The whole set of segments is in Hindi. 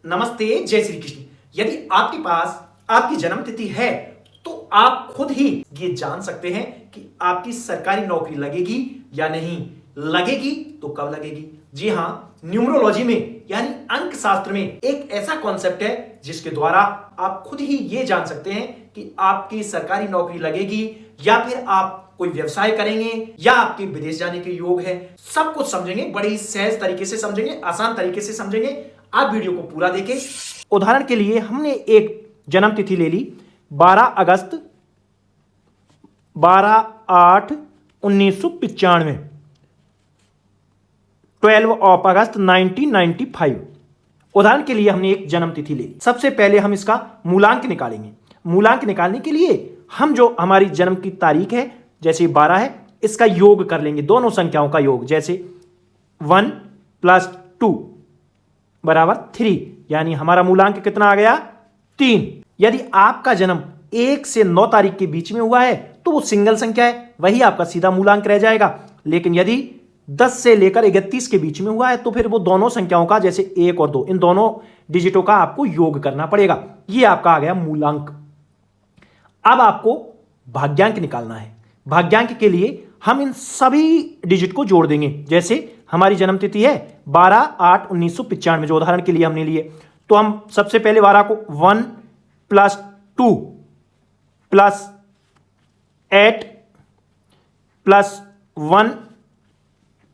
नमस्ते, जय श्री कृष्ण। यदि आपके पास आपकी जन्म तिथि है तो आप खुद ही ये जान सकते हैं कि आपकी सरकारी नौकरी लगेगी या नहीं। लगेगी तो कब लगेगी? जी हां, न्यूमरोलॉजी में यानी अंक शास्त्र में एक ऐसा कॉन्सेप्ट है जिसके द्वारा आप खुद ही ये जान सकते हैं कि आपकी सरकारी नौकरी लगेगी या फिर आप कोई व्यवसाय करेंगे या आपके विदेश जाने के योग है। सब कुछ समझेंगे, बड़े ही सहज तरीके से समझेंगे, आसान तरीके से समझेंगे। आप वीडियो को पूरा देखें। उदाहरण के लिए हमने एक जन्म तिथि ले ली 12 अगस्त 12/8/1995, 12 ऑफ अगस्त 1995। उदाहरण के लिए हमने एक जन्म तिथि ले ली। सबसे पहले हम इसका मूलांक निकालेंगे। मूलांक निकालने के लिए हम जो हमारी जन्म की तारीख है, जैसे 12 है, इसका योग कर लेंगे, दोनों संख्याओं का योग। जैसे 1 + 2 = 3, यानी हमारा मूलांक कितना आ गया? 3। यदि आपका जन्म 1 से 9 तारीख के बीच में हुआ है तो वो सिंगल संख्या है, वही आपका सीधा मूलांक रह जाएगा। लेकिन यदि 10 से लेकर 31 के बीच में हुआ है तो फिर वो दोनों संख्याओं का, जैसे 1 और 2, इन दोनों डिजिटों का आपको योग करना पड़ेगा। ये आपका आ गया मूलांक। अब आपको भाग्यांक निकालना है। भाग्यांक के लिए हम इन सभी डिजिट को जोड़ देंगे। जैसे हमारी जन्म तिथि है 12/8/1995, जो उदाहरण के लिए हमने लिए, तो हम सबसे पहले 12 को 1 + 2 + 8 + 1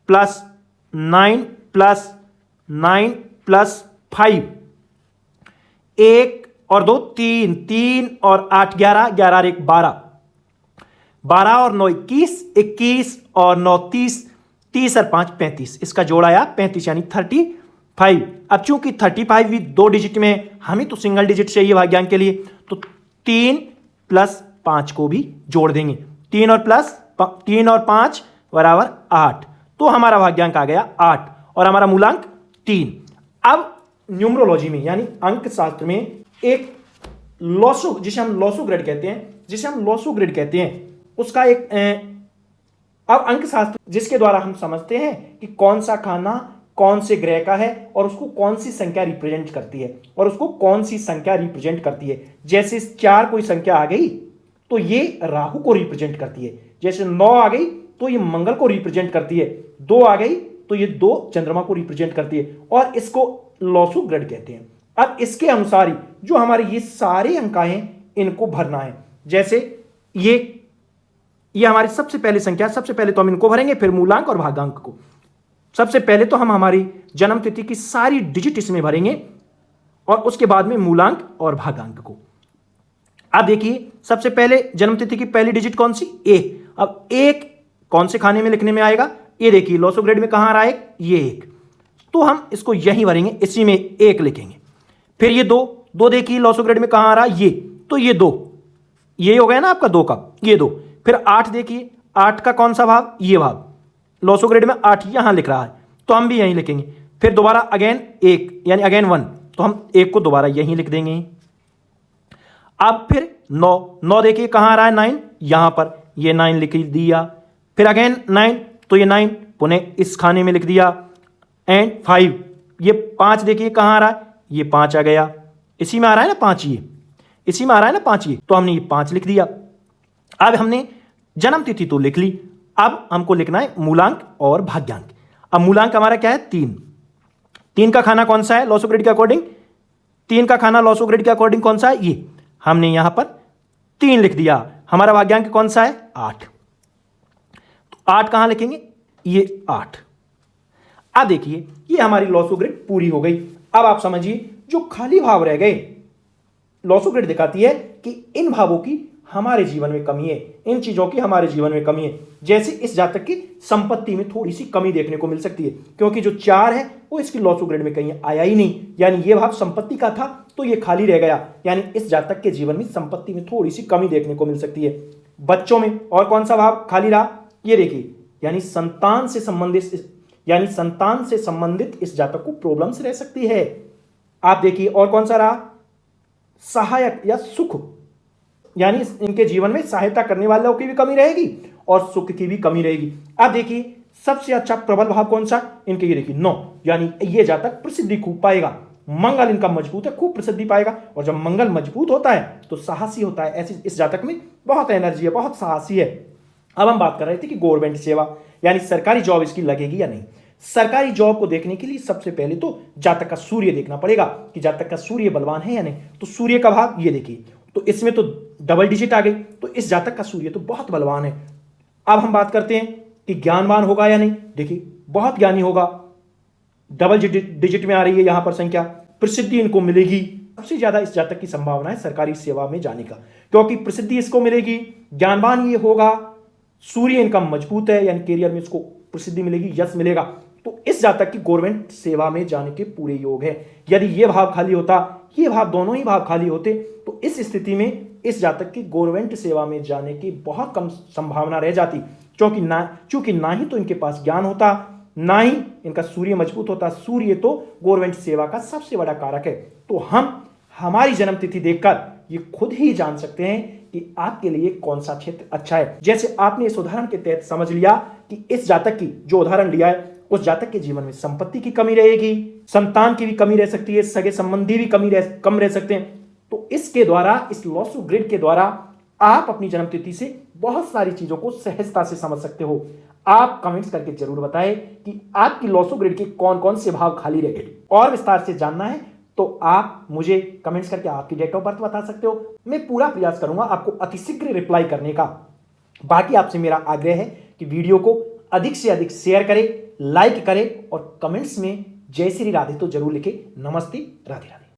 + 9 + 9 + 5, 1 और 2 3, 3 और 8 11, 11 और 1 12, 12 और 9 21, 21 और 9 30, 30 और 5 35। इसका जोड़ आया 35, यानी 35। अब चूंकि 35 भी 2 डिजिट में है, हमें तो सिंगल डिजिट चाहिए भाग्यांक के लिए, तो 3 + 5 को भी जोड़ देंगे। 3 और 5 = 8, तो हमारा भाग्यांक आ गया 8 और हमारा मूलांक 3। अब न्यूमरोलॉजी में यानी अंक शास्त्र में एक लॉसो, जिसे हम लॉसो ग्रेड कहते हैं, उसका एक अब अंक शास्त्र जिसके द्वारा हम समझते हैं कि कौन सा खाना कौन से ग्रह का है और उसको कौन सी संख्या रिप्रेजेंट करती है। जैसे 4 कोई संख्या आ गई तो ये राहु को रिप्रेजेंट करती है। जैसे 9 आ गई तो ये मंगल को रिप्रेजेंट करती है। 2 आ गई तो ये 2 चंद्रमा को रिप्रेजेंट करती है, और इसको लॉसो ग्रेड कहते हैं। अब इसके अनुसार ही जो हमारे ये सारे अंक हैं इनको भरना है। जैसे ये हमारी सबसे पहली संख्या, सबसे पहले तो हम इनको भरेंगे, फिर मूलांक और भागांक को। सबसे पहले तो हम हमारी जन्म तिथि की सारी डिजिट इसमें भरेंगे और उसके बाद में मूलांक और भागांक को। अब देखिए, सबसे पहले जन्म तिथि की पहली डिजिट कौन सी? ए। अब 1 कौन से खाने में लिखने में आएगा? ये देखिए लॉसो ग्रेड में कहां आ रहा है? ये 1, तो हम इसको यहीं भरेंगे, इसी में 1 लिखेंगे। फिर ये 2 देखिए लॉसो ग्रेड में कहां आ रहा है? ये, तो ये 2, ये हो गया ना आपका 2 का, ये 2। फिर 8 देखिए, 8 का कौन सा भाव? ये भाव। लॉसो ग्रेड में 8 यहां लिख रहा है, तो हम भी यहीं लिखेंगे। फिर दोबारा अगेन 1, यानी अगेन 1, तो हम 1 को दोबारा यहीं लिख देंगे। अब फिर 9 देखिए कहां आ रहा है? 9, यहां पर, ये 9 लिख दिया। फिर अगेन 9, तो ये 9 पुनः इस खाने में लिख दिया। एंड 5, ये 5 देखिए कहां आ रहा है? ये 5 आ गया, इसी में आ रहा है ना 5, ये इसी में आ रहा है ना 5, ये, तो हमने ये 5 लिख दिया। अब हमने जन्म तिथि तो लिख ली, अब हमको लिखना है मूलांक और भाग्यांक। अब मूलांक हमारा क्या है? 3। 3 का खाना कौन सा है लॉसो ग्रेड के अकॉर्डिंग? 3 का खाना लॉसो ग्रेड के अकॉर्डिंग कौन सा है? ये हमने यहां पर 3 लिख दिया। हमारा भाग्यांक कौन सा है? 8, तो 8 कहां लिखेंगे? ये 8। अब देखिए ये हमारी लॉसो ग्रेड पूरी हो गई। अब आप समझिए, जो खाली भाव रह गए, लॉसो ग्रेड दिखाती है कि इन भावों की हमारे जीवन में कमी है, इन चीजों की हमारे जीवन में कमी है। जैसे इस जातक की संपत्ति में थोड़ी सी कमी देखने को मिल सकती है, क्योंकि जो 4 है वो इसकी लॉसो ग्रेड में कहीं आया ही नहीं, यानी ये भाव संपत्ति का था तो ये खाली रह गया, यानी इस जातक के जीवन में संपत्ति में थोड़ी सी कमी देखने को मिल सकती है। बच्चों में और कौन सा भाव खाली रहा? ये देखिए, यानी संतान से संबंधित इस जातक को प्रॉब्लम्स रह सकती है। आप देखिए और कौन सा रहा? सहायक या सुख, यानी इनके जीवन में सहायता करने वालों की भी कमी रहेगी और सुख की भी कमी रहेगी। अब देखिए सबसे अच्छा प्रबल भाव कौन सा? इनके, ये देखिए 9, यानी ये जातक प्रसिद्धि खूब पाएगा। मंगल इनका मजबूत है, खूब प्रसिद्धि पाएगा। और जब मंगल मजबूत होता है तो साहसी होता है। ऐसे इस जातक में बहुत एनर्जी है, बहुत साहसी है। अब हम बात कर रहे थे कि गवर्नमेंट सेवा यानी सरकारी जॉब इसकी लगेगी या नहीं। सरकारी जॉब को देखने के लिए सबसे पहले तो जातक का सूर्य देखना पड़ेगा कि जातक का सूर्य बलवान है या नहीं। तो सूर्य का भाव ये देखिए, तो इसमें तो डबल डिजिट आ गई, तो इस जातक का सूर्य तो बहुत बलवान है। अब हम बात करते हैं कि ज्ञानवान होगा या नहीं। देखिए बहुत ज्ञानी होगा, डबल डिजिट में आ रही है यहां पर संख्या, प्रसिद्धि इनको मिलेगी। सबसे ज्यादा इस जातक की संभावना है सरकारी सेवा में जाने का, क्योंकि प्रसिद्धि इसको मिलेगी, ज्ञानवान ये होगा, सूर्य इनका मजबूत है यानी करियर में इसको प्रसिद्धि मिलेगी, यश मिलेगा। तो इस जातक की गवर्नमेंट सेवा में जाने के पूरे योग है। यदि ये भाव खाली होता, ये भाव, दोनों ही भाव खाली होते, तो इस स्थिति में इस जातक की गवर्नमेंट सेवा में जाने की बहुत कम संभावना रह जाती, चूंकि ना ही तो इनके पास ज्ञान होता, ना ही इनका सूर्य मजबूत होता। सूर्य तो गवर्नमेंट सेवा का सबसे बड़ा कारक है। तो हम हमारी जन्म तिथि देखकर ये खुद ही जान सकते हैं कि आपके लिए कौन सा क्षेत्र अच्छा है। जैसे आपने इस उदाहरण के तहत समझ लिया कि इस जातक की जो उदाहरण लिया है, उस जातक के जीवन में संपत्ति की कमी रहेगी, संतान की भी कमी रह सकती है, सगे संबंधी भी कम रह सकते हैं। तो इसके द्वारा, इस लॉसो ग्रिड के द्वारा आप अपनी जन्म तिथि से बहुत सारी चीजों को सहजता से समझ सकते हो। आप कमेंट्स करके जरूर बताएं कि आपकी लॉसो ग्रिड के कौन कौन से भाव खाली रहे। और विस्तार से जानना है तो आप मुझे कमेंट्स करके आपकी डेट ऑफ बर्थ बता सकते हो। मैं पूरा प्रयास करूंगा आपको अतिशीघ्र रिप्लाई करने का। बाकी आपसे मेरा आग्रह है कि वीडियो को अधिक से अधिक शेयर करें, लाइक करें और कमेंट्स में जय श्री राधे तो जरूर लिखें। नमस्ते, राधे राधे।